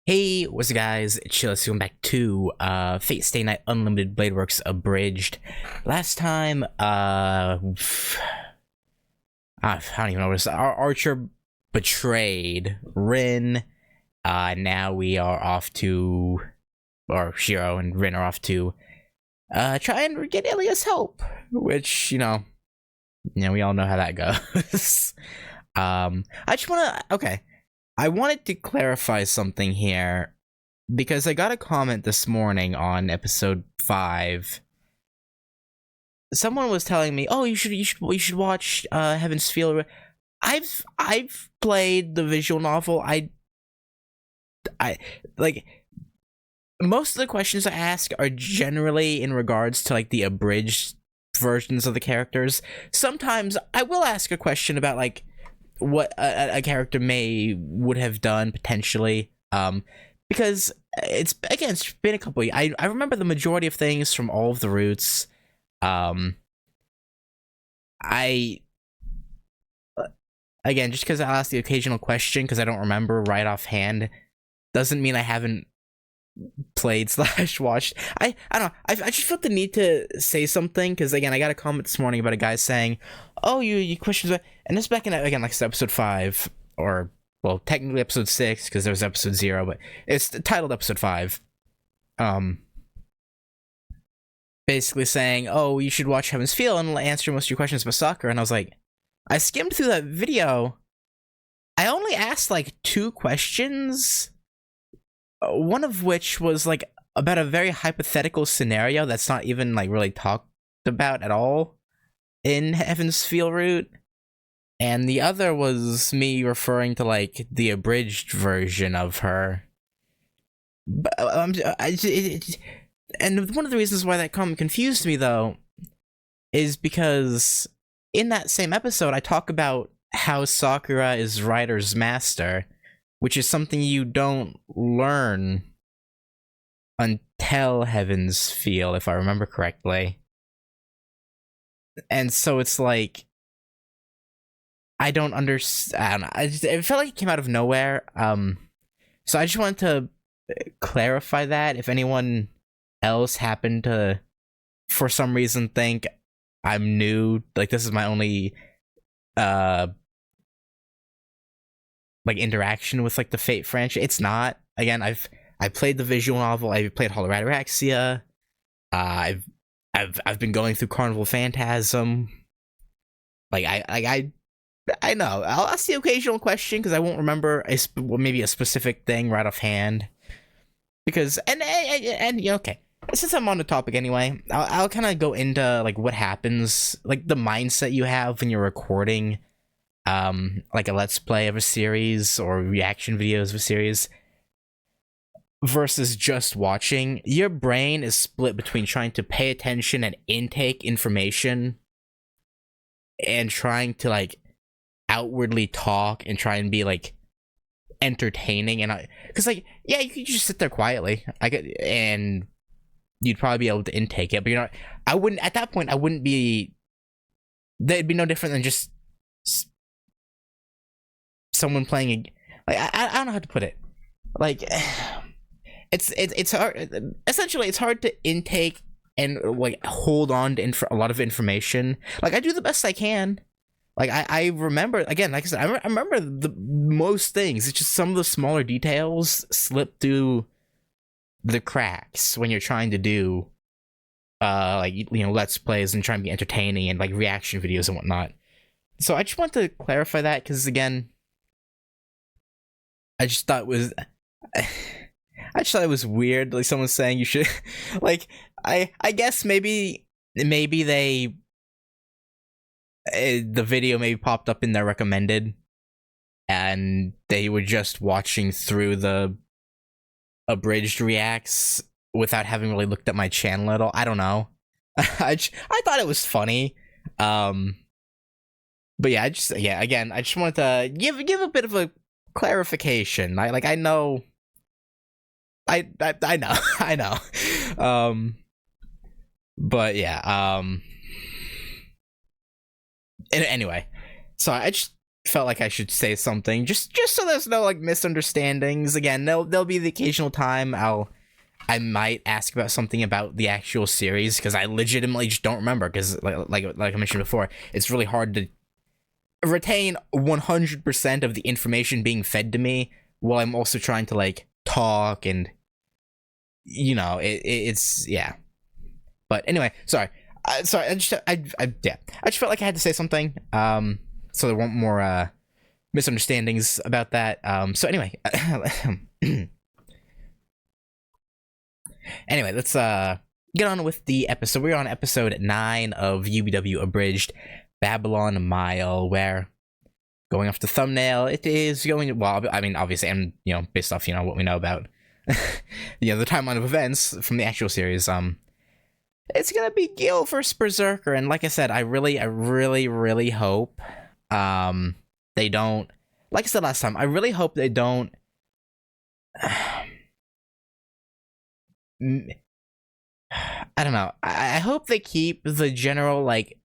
Hey, what's up guys? It's Chillis, welcome back to Fate Stay Night Unlimited Bladeworks Abridged. Last time, I don't even know what our Archer betrayed Rin. Now we are off to, or Shiro and Rin are off to, try and get Ilya's help. Which, we all know how that goes. I just I wanted to clarify something here because I got a comment this morning on episode 5. Someone was telling me, "Oh, you should watch Heaven's Feel." I've played the visual novel. I like most of the questions I ask are generally in regards to like the abridged versions of the characters. Sometimes I will ask a question about like what a character would have done potentially, because it's been a couple years. I remember the majority of things from all of the routes. I Again, just because I asked the occasional question because I don't remember right offhand doesn't mean I haven't played slash watched. I don't know. I just felt the need to say something because again I got a comment this morning about a guy saying, "Oh, you questions," and this back in again like episode 5 or well technically episode 6 because there was episode 0, but it's titled episode 5. Basically saying, "Oh, you should watch Heaven's Feel and answer most of your questions about soccer," and I was like, I skimmed through that video. I only asked like 2 questions. One of which was like about a very hypothetical scenario that's not even like really talked about at all in Heaven's Feel route, and the other was me referring to like the abridged version of her. But and one of the reasons why that comment confused me though is because in that same episode I talk about how Sakura is Rider's master, which is something you don't learn until Heaven's Feel, if I remember correctly. And so it's like, I don't understand. It felt like it came out of nowhere. So I just wanted to clarify that if anyone else happened to, for some reason, think I'm new, like this is my only like interaction with like the Fate franchise. It's not. Again, I played the visual novel. I played Holorataxia. I've been going through Carnival Phantasm. Like I know. I'll ask the occasional question because I won't remember maybe a specific thing right offhand. Because and yeah, okay. Since I'm on the topic anyway, I'll kind of go into like what happens, like the mindset you have when you're recording like a let's play of a series or reaction videos of a series versus just watching. Your brain is split between trying to pay attention and intake information and trying to like outwardly talk and try and be like entertaining. And because like yeah, you could just sit there quietly and you'd probably be able to intake it, but I wouldn't at that point. I wouldn't be. That'd be no different than just someone playing like I don't know how to put it. Like it's hard. Essentially, it's hard to intake and like hold on to a lot of information. Like I do the best I can. Like I remember again, like I said, I remember the most things. It's just some of the smaller details slip through the cracks when you're trying to do like let's plays and trying to be entertaining and like reaction videos and whatnot. So I just want to clarify that because again, I just thought it was weird. Like someone saying you should, like I guess maybe they the video maybe popped up in their recommended, and they were just watching through the abridged reacts without having really looked at my channel at all. I don't know. I thought it was funny. But yeah, again, I just wanted to give a bit of a clarification. I know I know. I know. But yeah, anyway. So I just felt like I should say something just so there's no like misunderstandings. Again, there'll be the occasional time I might ask about something about the actual series because I legitimately just don't remember because like I mentioned before, it's really hard to retain 100% of the information being fed to me while I'm also trying to like talk and it's yeah. But anyway, sorry. I just felt like I had to say something so there weren't more misunderstandings about that. So anyway, anyway, let's get on with the episode. We're on episode 9 of UBW Abridged, Babylon Mile, where, going off the thumbnail, it is going, well, I mean, obviously, and, based off, what we know about, the timeline of events from the actual series, it's gonna be Gil versus Berserker, and like I said, I really hope, they don't, like I said last time, I really hope they don't, I don't know. I hope they keep the general like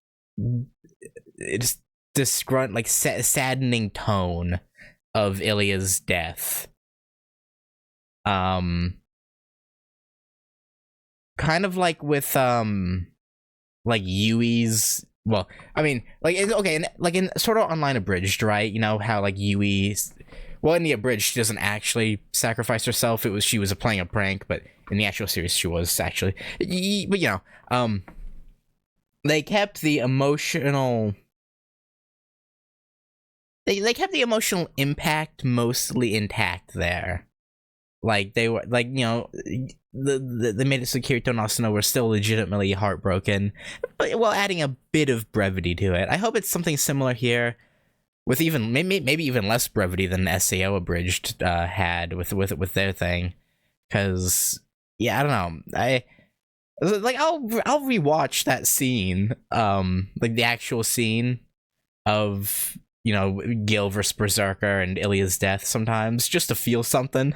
just saddening tone of Ilya's death. Kind of like with like Yui's. Well, I mean, like in Sword Art Online Abridged, right? You know how like Yui's. Well, in the Abridged, she doesn't actually sacrifice herself. She was playing a prank, but in the actual series, she was actually. But they kept the emotional. They kept the emotional impact mostly intact there. Like they were like they made it so Kirito and Asuna were still legitimately heartbroken, but while adding a bit of brevity to it. I hope it's something similar here. With even maybe even less brevity than SAO Abridged had with their thing, because I don't know, I'll rewatch that scene, like the actual scene of Gil versus Berserker and Ilya's death sometimes just to feel something.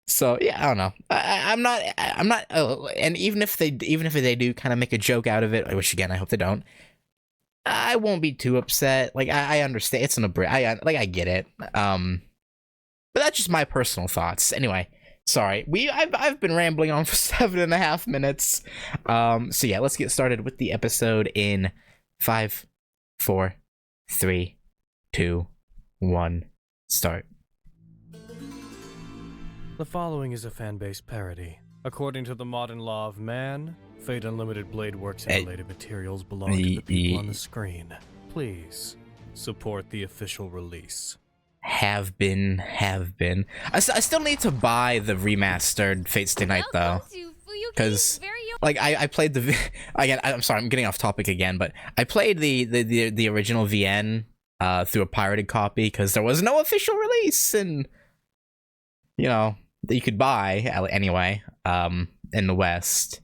So yeah, I don't know. I'm not. And even if they do kind of make a joke out of it, which again I hope they don't. I won't be too upset. Like I understand it's an abridged. I get it. But that's just my personal thoughts. Anyway, sorry. I've been rambling on for 7.5 minutes. So yeah, let's get started with the episode in 5, 4, 3, 2, 1, start. The following is a fan-based parody. According to the modern law of man, Fate Unlimited Blade Works and related materials belong to the people on the screen. Please support the official release. Have been. I still need to buy the remastered Fate Stay Night though, because like I played the again. I'm sorry, I'm getting off topic again, but I played the original VN through a pirated copy because there was no official release, and that you could buy anyway. In the West.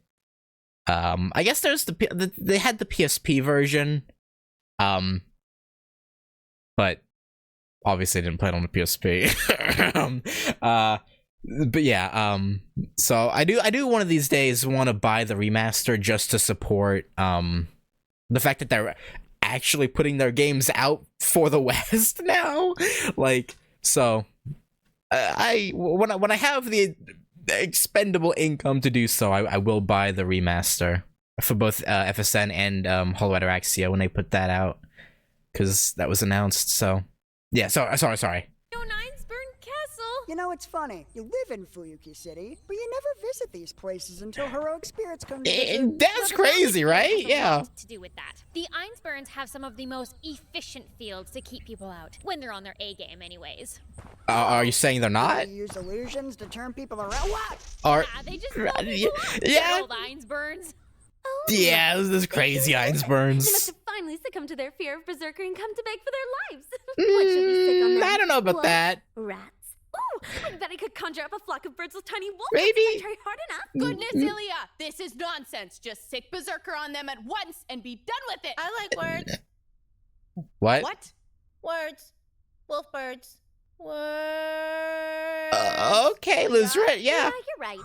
I guess there's they had the PSP version, but obviously I didn't play it on the PSP. But yeah, so I do one of these days want to buy the remaster just to support the fact that they're actually putting their games out for the West now. Like, so when I have the expendable income to do so, I will buy the remaster for both FSN and Hollow Ataraxia when they put that out, because that was announced. So yeah, sorry. It's funny. You live in Fuyuki City, but you never visit these places until heroic spirits come to visit. That's crazy, right? Yeah. To do with that. The Einsburns have some of the most efficient fields to keep people out, when they're on their A game anyways. Are you saying they're not? They use illusions to turn people around. What? They just old Einsburns. Oh, yeah, this crazy Einsburns. They must have finally succumbed to their fear of Berserker and come to beg for their lives. What should we stick on them? I don't know about that. Rats? Ooh, I bet I could conjure up a flock of birds with tiny wolves. Maybe. If I try hard enough. Goodness, Ilya, this is nonsense. Just sick Berserker on them at once and be done with it. I like words. What? What? Words. Wolf birds. Words. Okay, Liz, right? Yeah. You're right.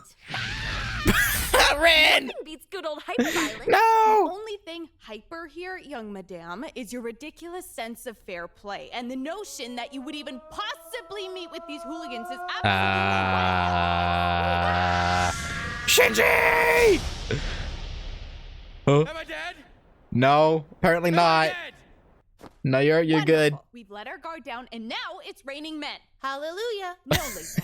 not Rin! Nothing beats good old hyperviolence. The No! only thing hyper here, young madame, is your ridiculous sense of fair play. And the notion that you would even possibly meet with these hooligans is absolutely Shinji! Huh? Am I dead? No, apparently Am I not. dead? No, you're good. Wonderful. We've let our guard down, and now it's raining men. Hallelujah. No,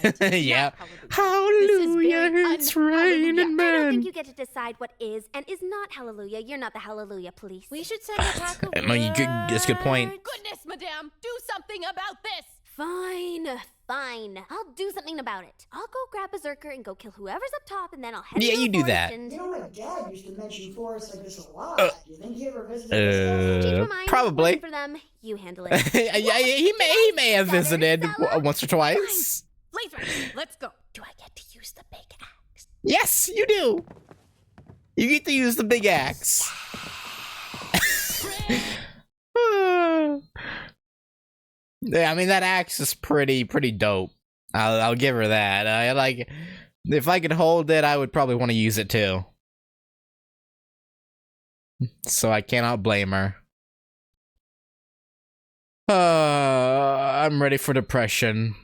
Lieutenant. Yeah. not hallelujah. This is Hallelujah, very it's un-hallelujah. raining I don't men. think you get to decide what is and is not hallelujah. You're not the hallelujah police. We should send a pack of No, that's a good point. Goodness, madame, do something about this. Fine. I'll do something about it. I'll go grab Berserker and go kill whoever's up top, and then I'll head Yeah, to the you do forest that. and- You know, my dad used to mention forests like this a lot. Do you think he ever visited this Change my mind. Probably. Waiting for them. You handle it. Yeah, he may have Southern visited fella. once or twice. Laser, let's go. Do I get to use the big axe? Yes, you do. You get to use the big axe. Yeah, I mean that axe is pretty dope. I'll give her that. I like, if I could hold it, I would probably want to use it too. So I cannot blame her. I'm ready for depression.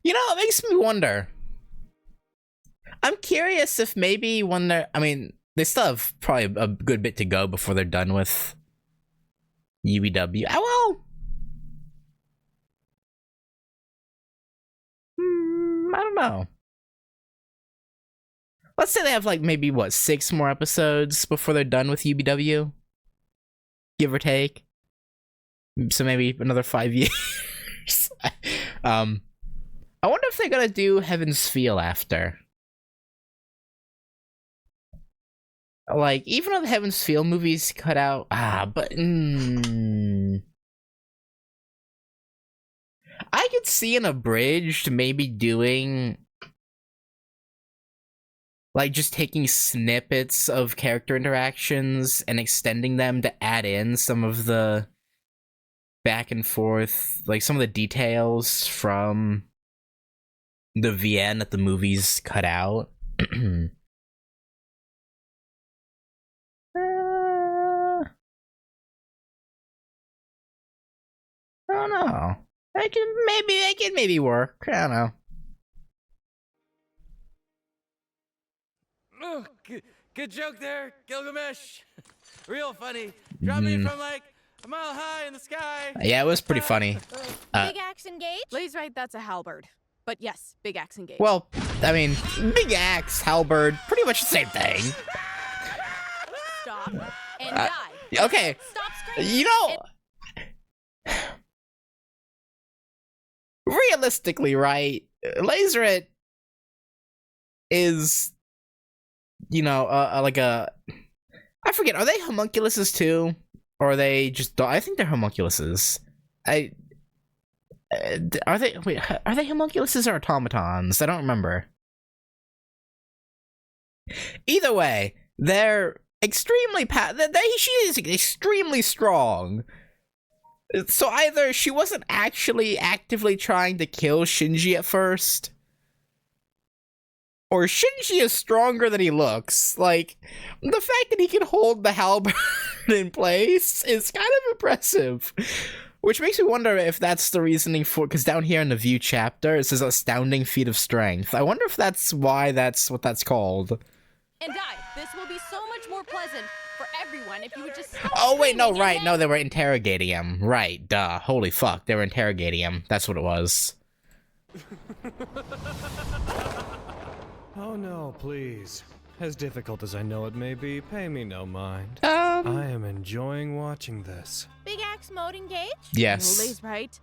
You know, it makes me wonder. I'm curious if maybe when they're, I mean, they still have probably a good bit to go before they're done with UBW. Oh, well. I don't know. Let's say they have like maybe, what, 6 more episodes before they're done with UBW? Give or take. So maybe another 5 years. I wonder if they're gonna do Heaven's Feel after. Like, even though the Heaven's Feel movies cut out, but I could see an Abridged maybe doing, like, just taking snippets of character interactions and extending them to add in some of the back and forth, like some of the details from the VN that the movies cut out. I don't know. It could maybe work. I don't know. Oh, good joke there, Gilgamesh. Real funny. Dropped me from like a mile high in the sky. Yeah, it was pretty funny. Big axe engage? Laser right, that's a halberd. But yes, big axe engage. Well, I mean, big axe, halberd, pretty much the same thing. Stop and die. Okay, Stop screaming. you know, realistically, right? Laserite is, you know, like a, I forget, are they homunculuses too? Or are they just, I think they're homunculuses. Are they, wait, are they homunculuses or automatons? I don't remember. Either way, they're extremely, she is extremely strong. So either she wasn't actually actively trying to kill Shinji at first, or Shinji is stronger than he looks. Like, the fact that he can hold the halberd in place is kind of impressive. Which makes me wonder if that's the reasoning for, because down here in the View chapter, it says astounding feat of strength. I wonder if that's why that's what that's called. And die. This will be so much more pleasant for everyone if you would just stop Oh wait, no, screaming, right, and no, they were interrogating him. Right, duh, holy fuck, they were interrogating him. That's what it was. Oh no, please. As difficult as I know it may be, pay me no mind. Um, I am enjoying watching this. Big axe mode engage? No, yes. Laser right.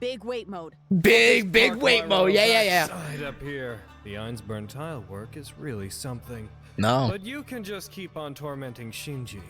Big weight mode. Big Park weight my mode, little yeah. backside up here. The Einsburn tile work is really something. No. But you can just keep on tormenting Shinji.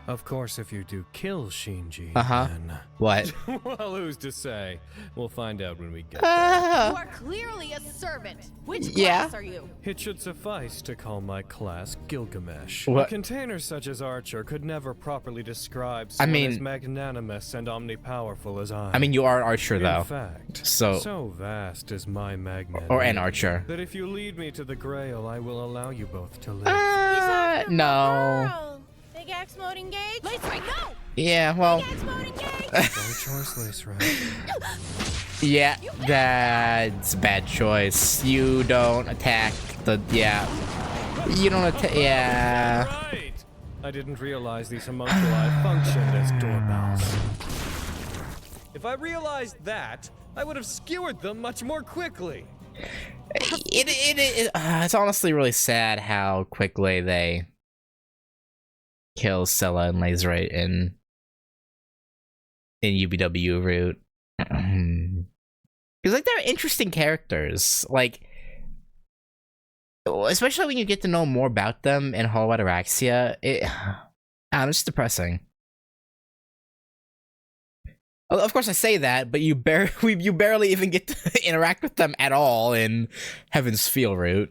Of course, if you do kill Shinji, then... What? Well, who's to say? We'll find out when we get You Uh, are clearly a servant. Which Yeah. class are you? It should suffice to call my class Gilgamesh. What? A container such as Archer could never properly describe I someone mean- as magnanimous and omnipowerful as I. I mean, you are an archer, In though. fact, So- so vast is my magnanimity. Or an archer. That if you lead me to the Grail, I will allow you both to live. No. Girl. Big axe mode engaged. Lace right now. Yeah, well, Big axe mode engaged. No choice, Lace Ray. yeah, that's a bad choice. You don't attack the, yeah. You don't attack, yeah. Right! I didn't realize these homunculi functioned as doorbells. If I realized that, I would have skewered them much more quickly. It's honestly really sad how quickly they kill Scylla and Lazerite in UBW route. Because like they're interesting characters, like especially when you get to know more about them in Hollow Ataraxia. It's depressing. Of course, I say that, but you barely even get to interact with them at all in Heaven's Feel route.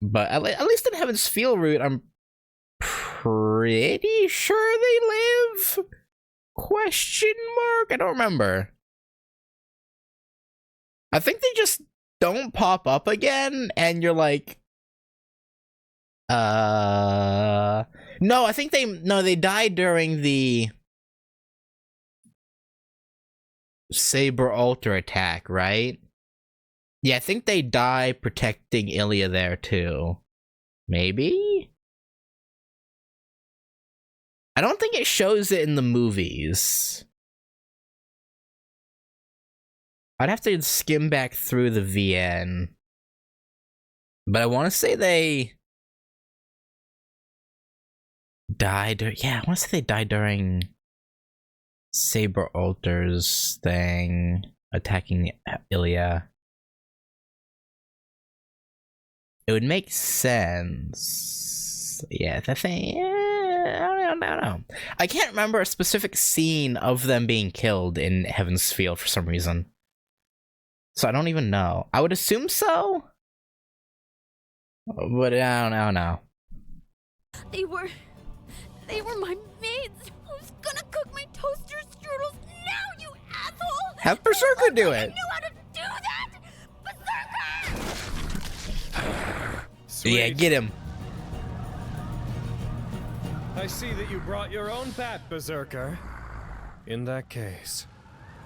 But at least in Heaven's Feel route, I'm pretty sure they live? Question mark? I don't remember. I think they just don't pop up again, and you're like, no, I think they died during the Saber Altar attack, right? Yeah, I think they die protecting Ilya there too. Maybe? I don't think it shows it in the movies. I'd have to skim back through the VN. But I want to say they died. Yeah, I want to say they died during Saber Altar's thing, attacking Ilya. It would make sense. Yeah, the thing. I don't know. I can't remember a specific scene of them being killed in Heaven's Feel for some reason. So I don't even know. I would assume so. But I don't know. They were my maids. Who's gonna cook my toaster strudels now, you asshole? Have Berserker do it. You know how to do that? Berserker! Sweet. Yeah, get him. I see that you brought your own bat, Berserker. In that case,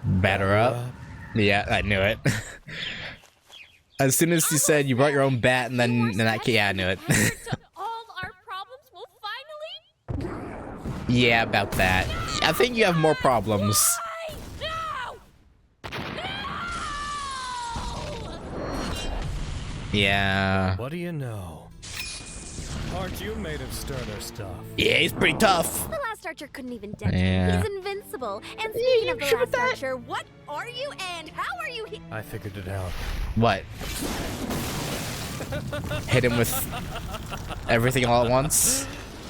Batter up. Yeah, I knew it. As soon as you said you brought your own bat, and then yeah, I knew it. So all our problems will finally. Yeah, about that. I think you have more problems. No! Yeah. what do you know? Aren't you made of sterner stuff? Yeah, he's pretty tough. The last archer couldn't even dent Yeah. him. He's invincible. And speaking of the sure last about that? archer, what are you and how are you I figured it out. What? Hit him with everything all at once?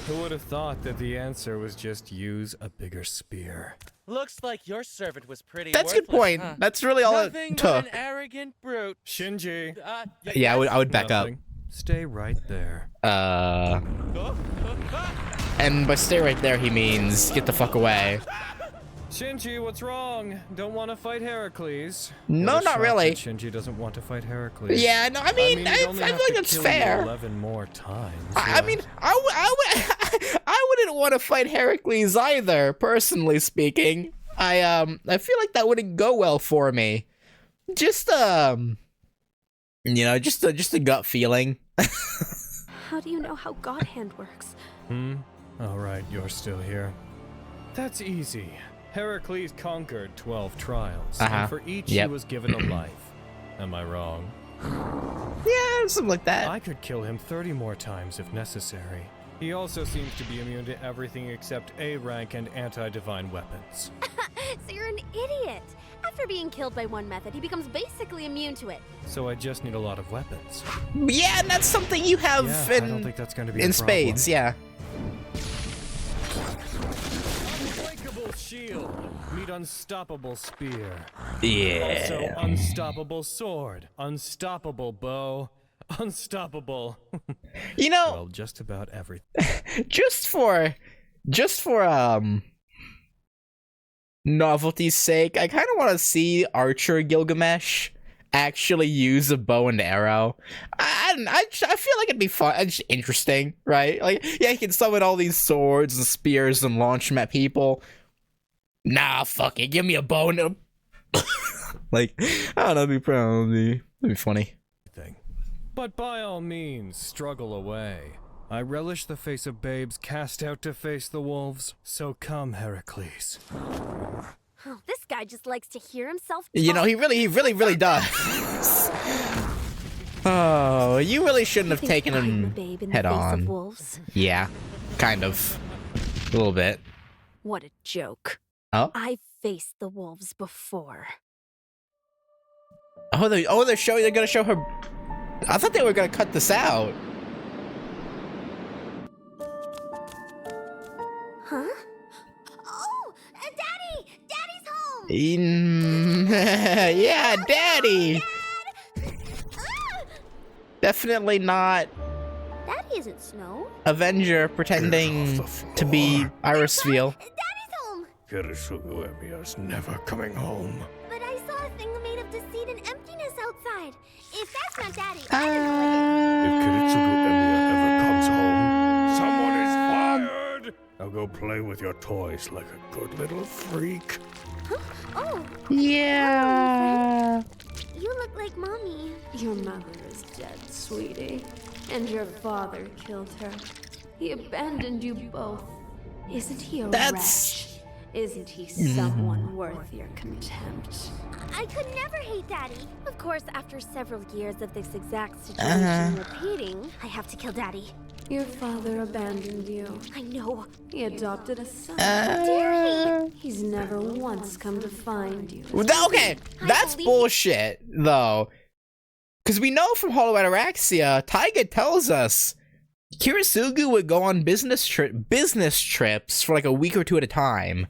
Who would have thought that the answer was just use a bigger spear? Looks like your servant was pretty That's a good worthless, point. huh? That's really all Nothing it but took. an arrogant brute. Shinji, Yeah, I would back up. nothing. Stay right there. And by stay right there, he means get the fuck away. Shinji, what's wrong? Don't want to fight Heracles? No, What a not shock really. that Shinji doesn't want to fight Heracles. Yeah, no, I mean, he'd I only feel have like to that's kill you fair. 11 more times. I mean, I wouldn't want to fight Heracles either, personally speaking. I feel like that wouldn't go well for me. Just just a gut feeling. How do you know how God Hand works? All right, you're still here. That's easy. Heracles conquered 12 trials, and for each Yep. he was given a life. Am I wrong? Yeah, something like that. I could kill him 30 more times if necessary. He also seems to be immune to everything except A-rank and anti-divine weapons. So you're an idiot. After being killed by one method, he becomes basically immune to it. So I just need a lot of weapons. Yeah, and that's something you have Yeah, I don't think that's going to be a in problem. spades. Yeah. unstoppable spear. Yeah. Also, unstoppable sword, unstoppable bow, unstoppable. You know, Well, just about everything. just for novelty's sake, I kind of want to see Archer Gilgamesh actually use a bow and arrow. I feel like it'd be fun. It's interesting, right? Like, yeah, he can summon all these swords and spears and launch them at people. Nah, fuck it. Give me a bow and a... like, I don't know. That'd be funny. But by all means, struggle away. I relish the face of babes cast out to face the wolves. So come, Heracles. Oh, this guy just likes to hear himself talk. You know, he really does. Oh, you really shouldn't have taken him head on. Wolves. Yeah, kind of. A little bit. What a joke. Oh? I've faced the wolves before. Oh, they're gonna show her. I thought they were gonna cut this out. Huh? Oh, Daddy! Daddy's home! Yeah, Daddy! Dad! Ah! Definitely not Daddy isn't Snow. Avenger pretending to be Irisfield. Daddy's home! Kirisugu Emiya's never coming home. But I saw a thing made of deceit and emptiness outside. If that's not Daddy, I don't know If Kiritsugu Emiya ever comes home, someone is fired! Now go play with your toys like a good little freak. Huh? Oh, Yeah. you look like Mommy. Your mother is dead, sweetie. And your father killed her. He abandoned you both. Isn't he a wretch? Isn't he someone worth your contempt? I could never hate Daddy. Of course, after several years of this exact situation repeating, I have to kill Daddy. Your father abandoned you. I know. He adopted a son. Dare he? He's never once come to find you. Okay, that's bullshit, though. Because we know from Hollow Ataraxia, Taiga tells us Kirisugu would go on business trips for like a week or two at a time.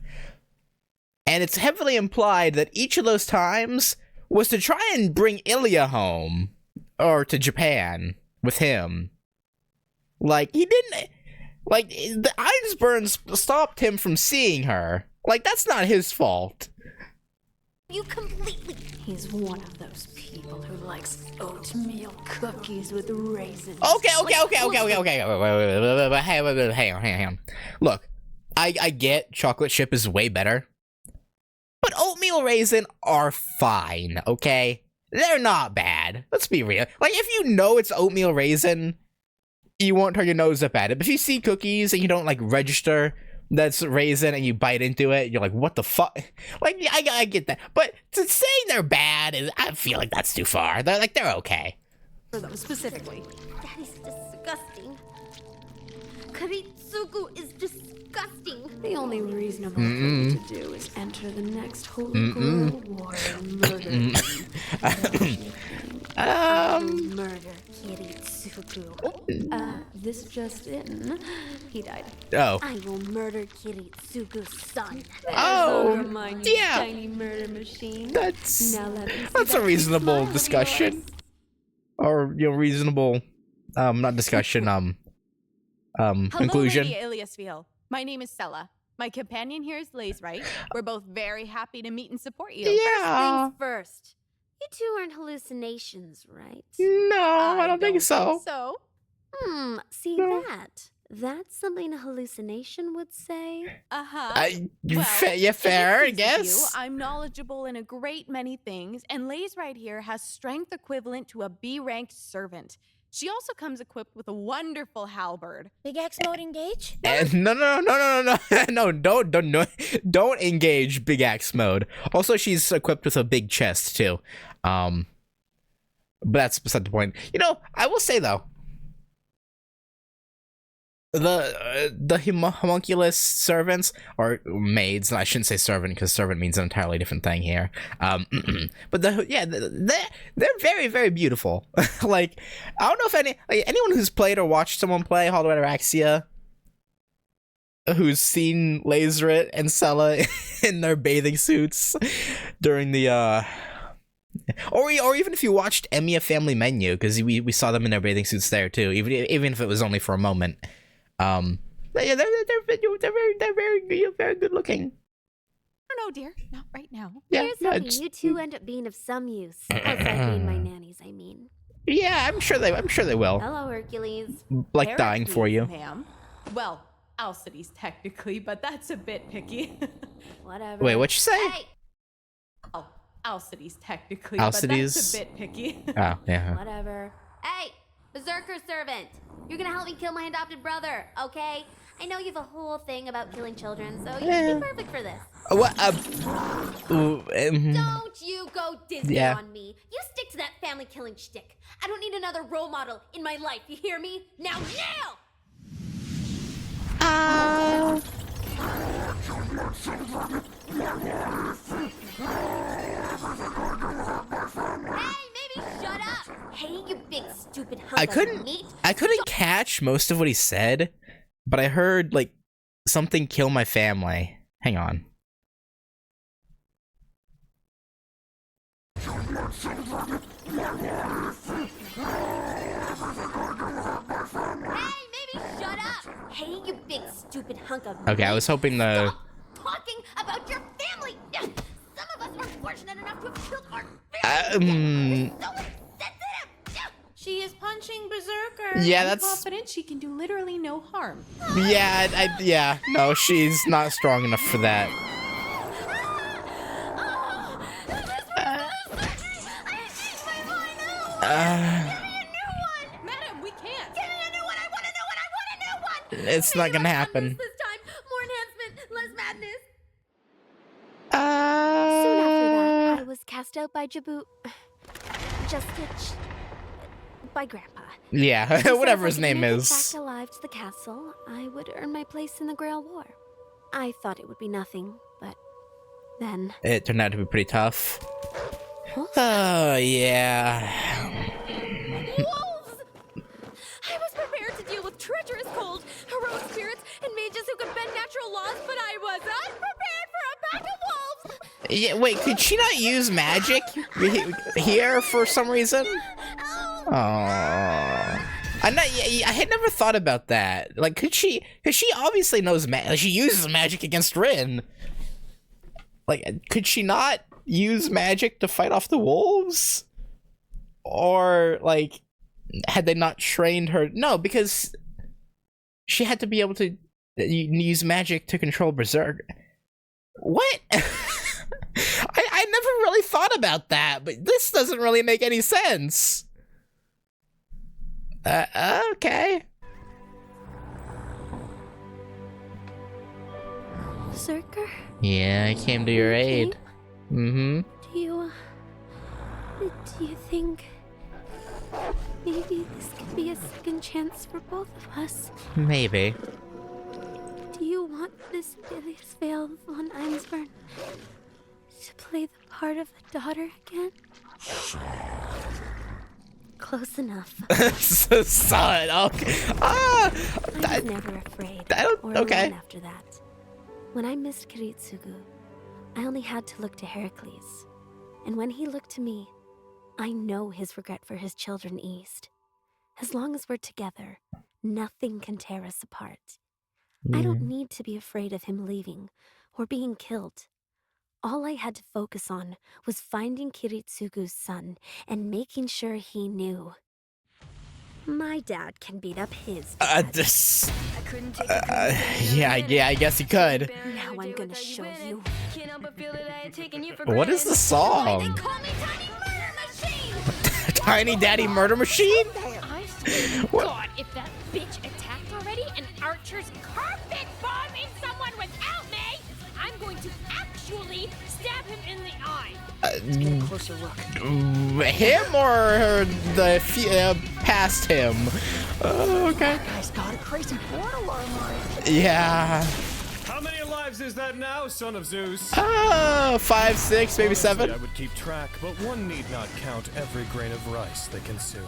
And it's heavily implied that each of those times was to try and bring Ilya home. Or to Japan with him. Like, he didn't... Like, the Einsburns stopped him from seeing her. Like, that's not his fault. You completely... He's one of those people who likes oatmeal cookies with raisins. Okay. Wait, hang on. Look, I get chocolate chip is way better. But oatmeal raisin are fine, okay? They're not bad. Let's be real. Like, if you know it's oatmeal raisin, you won't turn your nose up at it. But if you see cookies and you don't, like, register that's raisin and you bite into it, you're like, what the fuck? Like, I get that. But to say they're bad, I feel like that's too far. They're okay. For them specifically. Daddy's disgusting. Kiritsugu is disgusting. The only reasonable thing to do is enter the next Holy Grail war and murder him. Murder Kiritsugu. This just in. He died. Oh. I will murder Kiritsugu's son. Oh, My yeah. tiny murder machine. That's Now let me see a that reasonable smile of discussion. yours. Or, you know, reasonable, not discussion, Hello, conclusion. Lady Iliasfiel. My name is Sella. My companion here is Lays, right? We're both very happy to meet and support you. Yeah. Things first. You two aren't hallucinations, right? No, I don't think so. So, See that? That's something a hallucination would say. Fair, I if it pleases guess. you, I'm knowledgeable in a great many things, and Lays right here has strength equivalent to a B-ranked servant. She also comes equipped with a wonderful halberd. Big X mode engage? No, don't engage Big Axe mode. Also, she's equipped with a big chest too. But that's beside the point. You know, I will say though, the homunculus servants or maids. And I shouldn't say servant because servant means an entirely different thing here. But they're very, very beautiful. Like, I don't know if anyone who's played or watched someone play Hollow Ataraxia who's seen Lazerit and Sella in their bathing suits during the or even if you watched Emiya Family Menu, because we saw them in their bathing suits there too, even if it was only for a moment. Yeah, they're very good looking. No, dear, not right now. Yeah, Here's hoping you two end up being of some use. Outside being my nannies, I mean. Yeah, I'm sure they will. Hello, Hercules. Like dying for you. Ma'am. Well, Alcides technically, but that's a bit picky. Whatever. Wait, what'd you say? Hey! Oh, Alcides technically, Alcides? but that's a bit picky. Oh, yeah. Whatever. Hey! Berserker servant! You're gonna help me kill my adopted brother, okay? I know you have a whole thing about killing children, so you should be perfect for this. What? Don't you go Disney Yeah. on me. You stick to that family killing shtick. I don't need another role model in my life, you hear me? Now! Hey, maybe shut up! Hey, you big stupid hunk of meat! I couldn't catch most of what he said, but I heard like something kill my family. Hang on. Hey, maybe shut up! Hey, you big stupid hunk of Okay, I was hoping the Stop talking about your family! Some of us are fortunate enough to have killed our um, family! So insensitive! She is punching Berserker. yeah, I'm that's confident she can do literally no harm. yeah. No, she's not strong enough for that. Madam, we can't. Give me a new one! I want a new one! I want a new one! It's not gonna happen. This time, more enhancement, less madness. Uh, Soon after that, I was cast out by by Grandpa. Yeah, He said whatever if his I could name make it is. back alive to the castle, I would earn my place in the Grail War. I thought it would be nothing, but then. It turned out to be pretty tough. Huh? Oh, yeah. Wolves! I was prepared to deal with treacherous cold, heroic spirits, and mages who could bend natural laws, but I was unprepared for a pack of wolves! Yeah, wait, could she not use magic here for some reason? Oh, I had never thought about that. Like, could she? Because she obviously knows magic. She uses magic against Rin. Like, could she not use magic to fight off the wolves? Or like, had they not trained her? No, because she had to be able to use magic to control Berserk. What? I never really thought about that, but this doesn't really make any sense. Okay. Berserker? Yeah, I came to your aid. Mm-hmm. Do you think maybe this could be a second chance for both of us? Maybe. Do you want this Bilius Vale von Einsburn to play the part of the daughter again? Close enough. Son, okay. I was never afraid or okay. alone after that. When I missed Kiritsugu, I only had to look to Heracles. And when he looked to me, I know his regret for his children eased. As long as we're together, nothing can tear us apart. I don't need to be afraid of him leaving or being killed. All I had to focus on was finding Kiritsugu's son and making sure he knew. My dad can beat up his dad. Yeah, I guess he could. Now I'm gonna show you. What is the song? Tiny Daddy Murder Machine? I swear to God, if that bitch attacked already and Archer's carpet bombing someone without me, I'm going to actually stab him in the eye. Closer look. Him or the past him? Okay. Guy's got a crazy portal armor. Yeah. How many lives is that now, son of Zeus? 5, 6, maybe Honestly, 7. I would keep track, but one need not count every grain of rice they consume.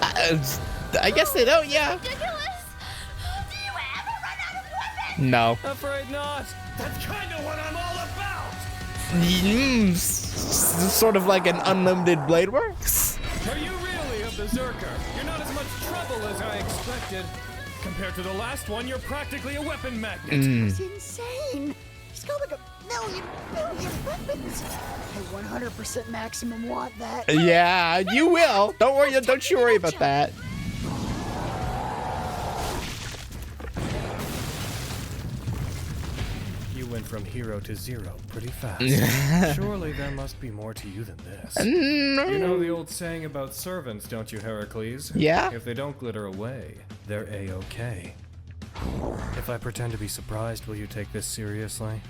I guess they don't, yeah. Ridiculous! Do you ever run out of No. Afraid not. That's kind of what I'm all about. Sort of like an unlimited blade works. Are you really a berserker? You're not as much trouble as I expected. Compared to the last one, you're practically a weapon magnet. It's insane. He's got like a million weapons. I 100% maximum want that. Yeah, you will. Don't worry. Don't you worry about that. You went from hero to zero pretty fast. Surely there must be more to you than this. You know the old saying about servants, don't you, Heracles? Yeah? If they don't glitter away, they're A-okay. If I pretend to be surprised, will you take this seriously?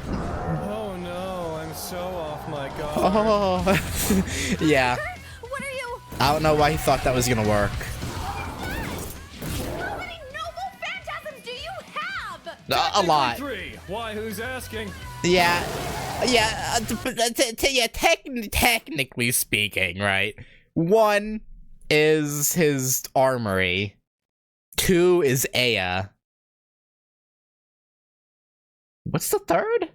Oh no, I'm so off my guard. Oh, yeah. What are you? I don't know why he thought that was gonna work. How many noble phantasms do you have? A lot. 3. Why, who's asking? Yeah. Technically speaking, right? 1 is his armory. 2 is Aya. What's the third?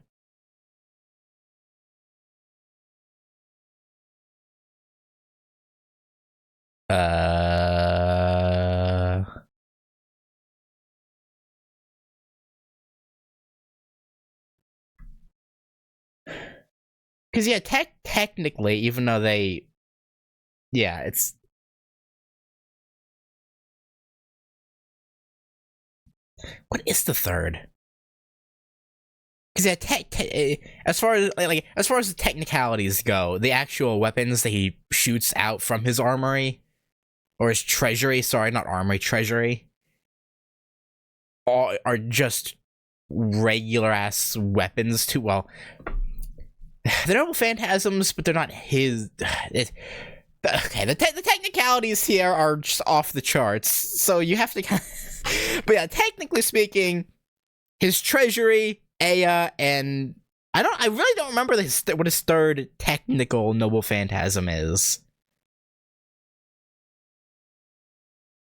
Because yeah, technically, even though they, yeah, it's. What is the third? Because yeah, as far as the technicalities go, the actual weapons that he shoots out from his armory, or his treasury, sorry, not armory, treasury, are just regular ass weapons too. Well, they're noble phantasms, but they're not his. Okay, the technicalities here are just off the charts, so you have to kind of. But yeah, technically speaking, his treasury, Aya, and I really don't remember what his third technical noble phantasm is.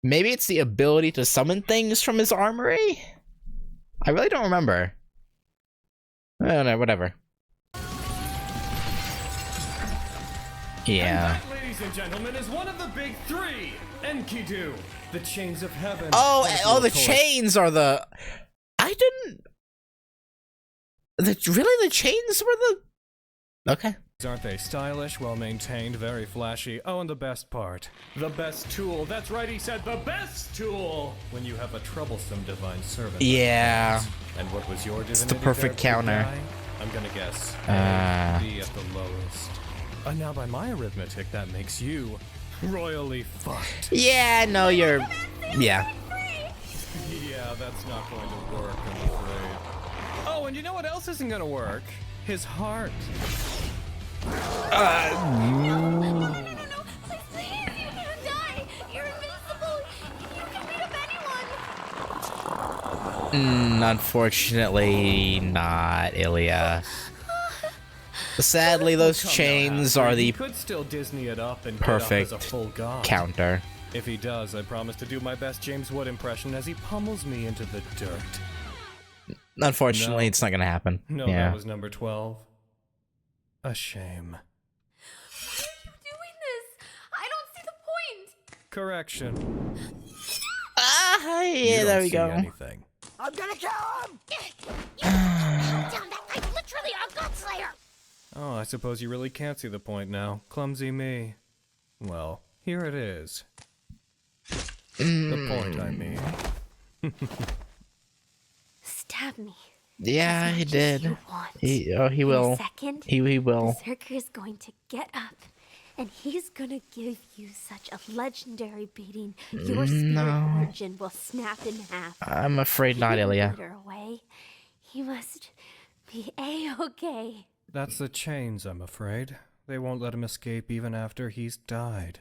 Maybe it's the ability to summon things from his armory? I really don't remember. I don't know, whatever. Yeah. And that, ladies and gentlemen, is one of the big 3. Enkidu, the chains of heaven. Oh, the chains are the. I didn't. The chains were the. Okay. Aren't they stylish, well-maintained, very flashy? Oh, and the best part. The best tool. That's right, he said the best tool! When you have a troublesome divine servant. Yeah. And what was your divinity? It's the perfect counter. I'm gonna guess. B at the lowest. Now by my arithmetic, that makes you royally fucked. Yeah, no, you're. Yeah. Yeah, that's not going to work, I'm afraid. Oh, and you know what else isn't gonna work? His heart. No. Please, you can't die. You're invincible. You can beat up anyone. Unfortunately, not, Ilya. Sadly, those chains are the could still Disney it up and perfect get up as a full god. counter. If he does, I promise to do my best James Wood impression as he pummels me into the dirt. Unfortunately, it's not gonna happen. No, yeah. That was number 12. A shame. Why are you doing this? I don't see the point. Correction. Yeah, there we go. Anything. I'm gonna kill him! Down, that guy's literally a Godslayer! Oh, I suppose you really can't see the point now. Clumsy me. Well, here it is. The point, I mean. Stab me. Yeah, he did. He will. In a second, He will. Berserker is going to get up, and he's gonna give you such a legendary beating. Your spirit origin will snap in half. I'm afraid not, Ilya. Away. He must be A-okay. That's the chains, I'm afraid. They won't let him escape even after he's died.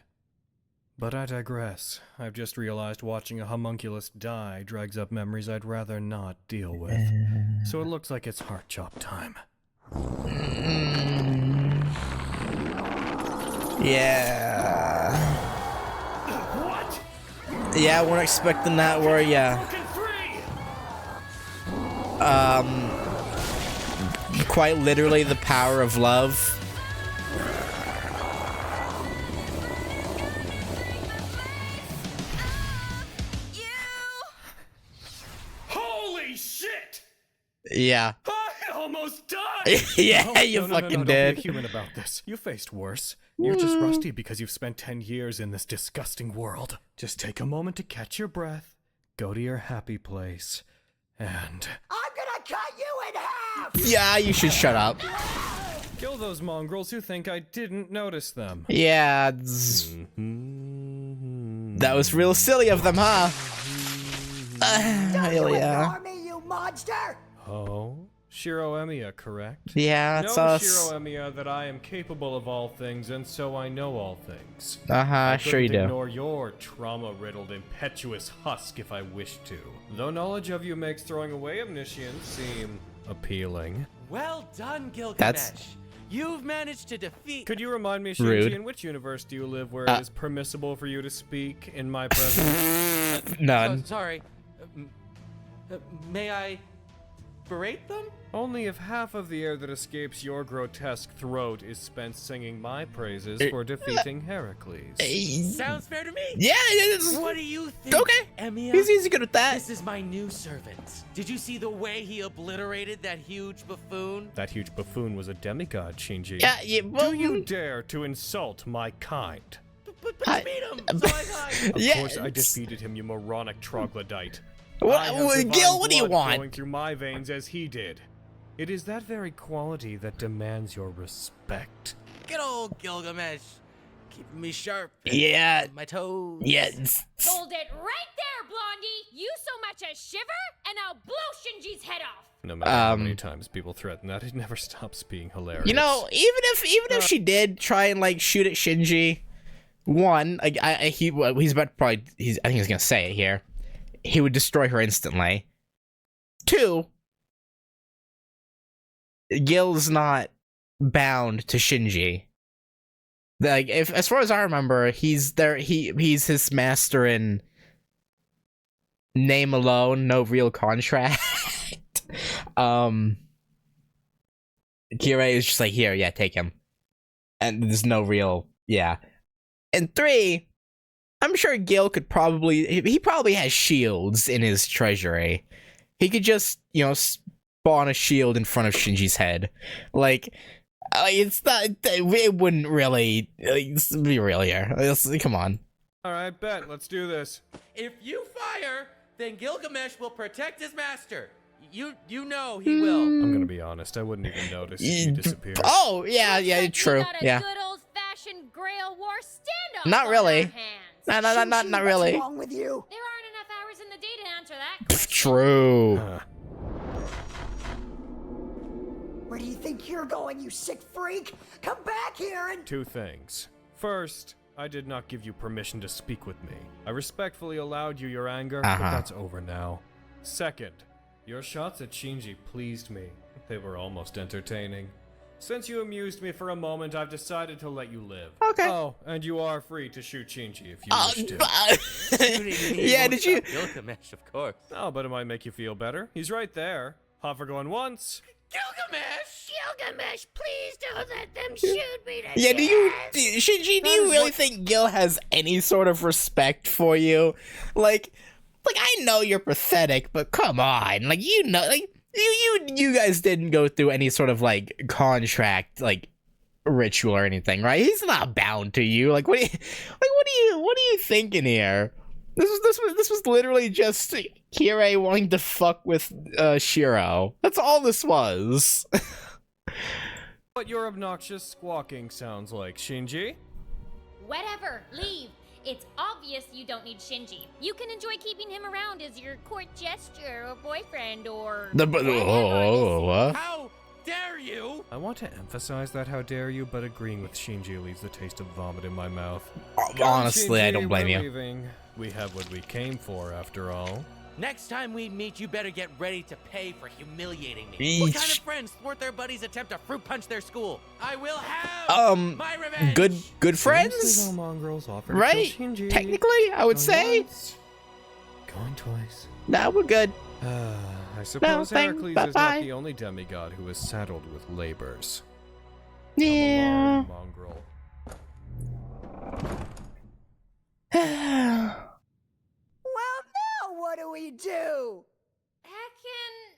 But I digress. I've just realized watching a homunculus die drags up memories I'd rather not deal with. So it looks like it's heart chop time. Yeah. What? Yeah, we're expecting that. Yeah. quite literally the power of love. Holy shit! Yeah. I almost died! Yeah, you fucking Don't did. be human about this. You faced worse. You're just rusty because you've spent 10 years in this disgusting world. Just take a moment to catch your breath, go to your happy place, and... I'm gonna cut you in half! Yeah, you should shut up. kill those mongrels who think I didn't notice them. Yeah, that was real silly of them, huh? Don't you Yeah. ignore me, you monster! Oh? Shiro Emiya, correct? Yeah, it's know, us. Shiro Emiya, that I am capable of all things, and so I know all things. Uh-huh, sure you couldn't do. ignore your trauma-riddled, impetuous husk if I wished to. Though knowledge of you makes throwing away omniscience seem appealing. Well done, Gilgamesh. That's- You've managed to defeat. Could you remind me, Rude. Shinji, in which universe do you live where it is permissible for you to speak in my presence? None. Sorry. May I berate them? Only if half of the air that escapes your grotesque throat is spent singing my praises for defeating Heracles. Sounds fair to me. Yeah, it is. What do you think, Okay. Emiya? He's good at that. This is my new servant. Did you see the way he obliterated that huge buffoon? That huge buffoon was a demigod, Shinji. Yeah, well, Do you dare to insult my kind? But you beat him, so I thought. Of Yeah, course I it's- defeated him, you moronic troglodyte. What- I have what- divine Gil, what do you blood want? flowing through my veins as he did. It is that very quality that demands your respect. Good old Gilgamesh. Keeping me sharp. and Yeah. on my toes. Yeah. Hold it right there, Blondie! You so much as shiver, and I'll blow Shinji's head off! No matter how many times people threaten that, it never stops being hilarious. You know, even if she did try and like shoot at Shinji, one, he's about to probably I think he's gonna say it here. He would destroy her instantly. Two, Gil's not bound to Shinji. Like, if as far as I remember, he's there. He's his master in name alone, no real contract. Kirei is just like, here, yeah, take him, and there's no real, yeah. And three, I'm sure Gil could he probably has shields in his treasury. He could just, spawn a shield in front of Shinji's head. Like it's not, it wouldn't really, let's be real here. Come on. Alright, bet. Let's do this. If you fire, then Gilgamesh will protect his master. You know he will. I'm gonna be honest, I wouldn't even notice if you disappeared. Oh, yeah, true. We got a Yeah. good old-fashioned Grail War standoff. Not on really. our hands. Not really. What's wrong with you? There aren't enough hours in the day to answer that question. True. Where do you think you're going, you sick freak? Come back here and... Two things. First, I did not give you permission to speak with me. I respectfully allowed you your anger, but that's over now. Second, your shots at Shinji pleased me. They were almost entertaining. Since you amused me for a moment, I've decided to let you live. Okay. Oh, and you are free to shoot Shinji if you wish to. Yeah, did you? Gilgamesh, of course. Oh, but it might make you feel better. He's right there. Hover going once. Gilgamesh! Gilgamesh, please don't let them shoot me to Yeah, death. Shinji, do you really think Gil has any sort of respect for you? Like I know you're pathetic, but come on, like you guys didn't go through any sort of like contract like ritual or anything, right? He's not bound to you. Like what are you thinking here? This was literally just Kirei wanting to fuck with Shiro. That's all this was. What your obnoxious squawking sounds like, Shinji. Whatever, leave. It's obvious you don't need Shinji. You can enjoy keeping him around as your court gesture or boyfriend or... How dare you? I want to emphasize that how dare you, but agreeing with Shinji leaves the taste of vomit in my mouth. Honestly, Shinji, I don't blame we're you. leaving. We have what we came for, after all. Next time we meet, you better get ready to pay for humiliating me. What kind of friends thwart their buddies' attempt to fruit punch their school? I will have my revenge. Good friends, Seriously, though, mongrels offer to right? kill Shinji. Technically, I would Going say. once, going twice. Nah, we're good. I I suppose thanks, Heracles is bye-bye. not the only demigod who is saddled with labors. Yeah. Come on, mongrel. Well, now what do we do? Heckin'...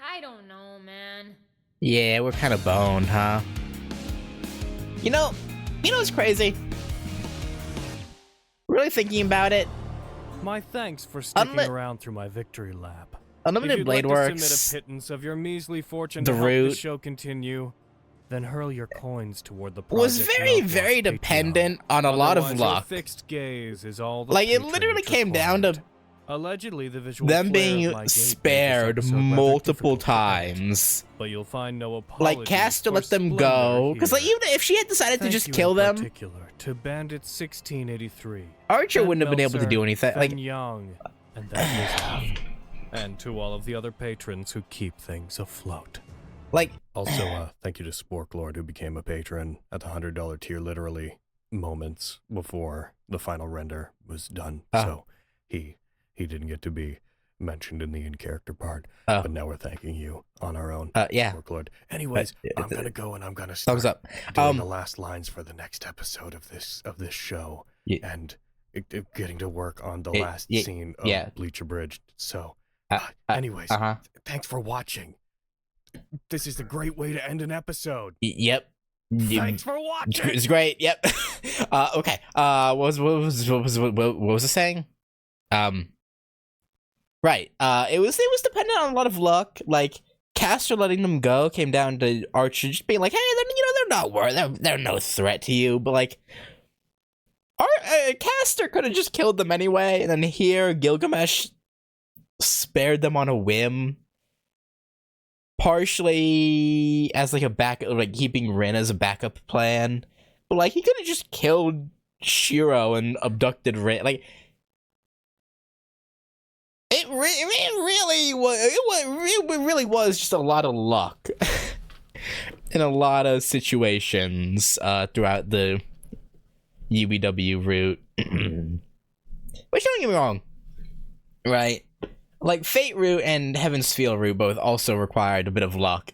I don't know, man. Yeah, we're kind of boned, huh? You know what's crazy? Really thinking about it, My thanks for sticking Unli- around through my victory lap. Unlimited If you'd Blade like to Works, submit a pittance of your measly fortune The to help Root, the show continue, then hurl your coins toward the was project very, Outlaws very Patreon. dependent on a lot of Otherwise, your luck. fixed gaze is all the Like, it patronage literally came down to required. Allegedly, the visual them flair being of my gameplay spared this episode rather multiple difficult to edit, times. but you'll find no apologies Like, Castor for let them splendor go. Because, like, here. even if she had decided to Thank just you kill in them, particular to Bandit 1683. Archer Ben wouldn't have been able to Meltzer, do anything. Ben Like, Young, and that Lizard. And to all of the other patrons who keep things afloat. like, Also, thank you to Sporklord, who became a patron at the $100 tier literally moments before the final render was done. So he didn't get to be mentioned in the in-character part, but now we're thanking you on our own, yeah. Sporklord. Anyways, I'm gonna go and I'm gonna start Thumbs up. doing the last lines for the next episode of this show, and getting to work on the last scene of Bleach Abridged. So, anyways, thanks for watching. This is a great way to end an episode. Yep. Thanks for watching. It's great. Yep. Okay. What was it saying? Right. It was dependent on a lot of luck. Like, Castor letting them go came down to Archer just being like, "Hey, they're not worth. They're no threat to you." But like, Castor could have just killed them anyway, and then here Gilgamesh spared them on a whim, partially as like a back, like keeping Rin as a backup plan. But like, he could have just killed Shiro and abducted Rin. Like, it really was just a lot of luck in a lot of situations throughout the UBW route. Which, don't get me wrong, right? Like, Fate route and Heaven's Feel route both also required a bit of luck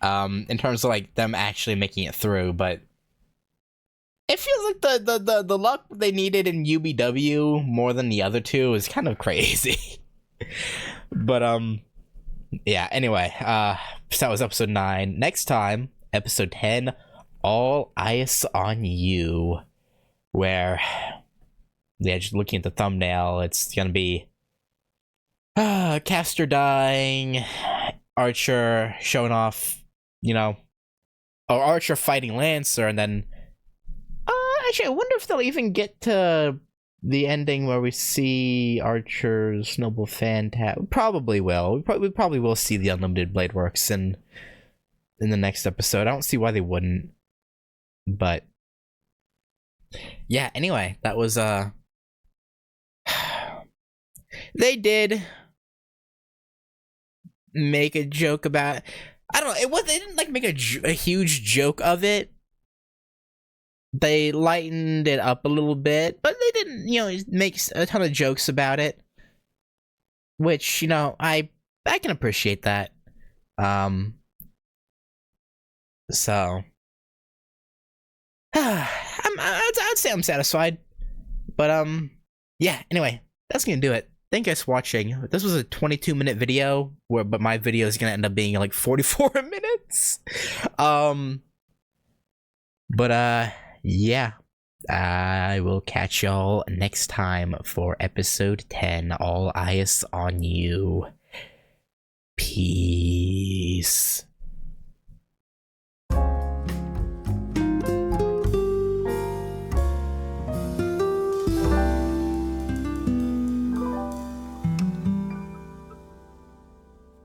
in terms of like them actually making it through, but it feels like the luck they needed in UBW more than the other two is kind of crazy. But yeah, anyway, so that was episode 9. Next time, episode 10, All Eyes on You, where, yeah, just looking at the thumbnail, it's gonna be Castor dying, Archer showing off, or Archer fighting Lancer, and then actually, I wonder if they'll even get to the ending where we see Archer's Noble Phantasm. Probably will. We probably will see the Unlimited Blade Works in the next episode. I don't see why they wouldn't. But yeah, anyway, that was they did make a joke about, I don't know, they didn't like make a huge joke of it. They lightened it up a little bit, but they didn't, make a ton of jokes about it. Which, I can appreciate that. So I'd say I'm satisfied. But yeah, anyway, that's gonna do it. Thank you guys for watching. This was a 22-minute video, but my video is gonna end up being like 44 minutes. But yeah, I will catch y'all next time for episode 10, All Eyes on You. Peace.